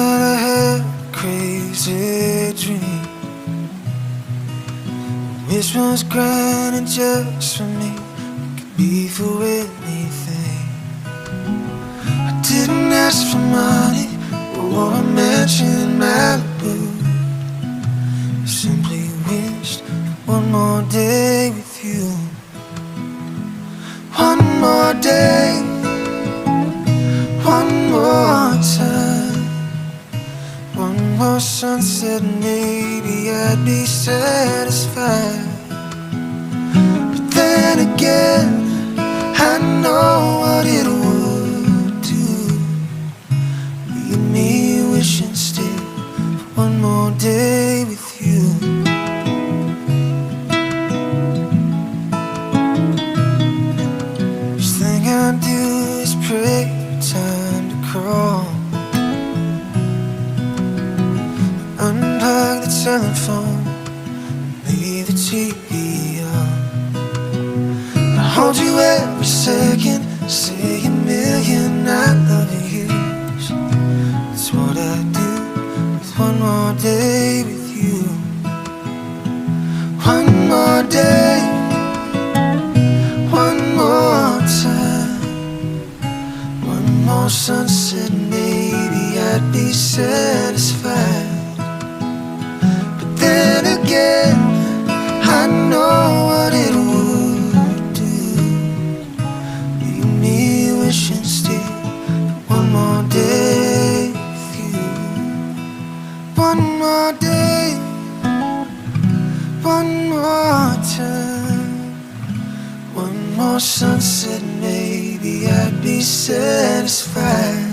night I had a crazy dream. Wish was granted just for me. It could be for anything. I didn't ask for money or a mansion in Malibu. I simply wished for one more day with you. One more day, one more time, one more sunset, maybe I'd be satisfied. But then again, I know what it would do. You and me wishing still for one more day with you. First thing I do is pray time to crawl. Unplug the telephone, leave the TV on. I hold you every second, say a million I love yous. That's what I do with one more day with you. One more day, one more time, one more sunset, maybe I'd be satisfied. But then again, I know what it would do. You and me wishing still for one more day with you. One more day, one more time, one more sunset, maybe I'd be satisfied.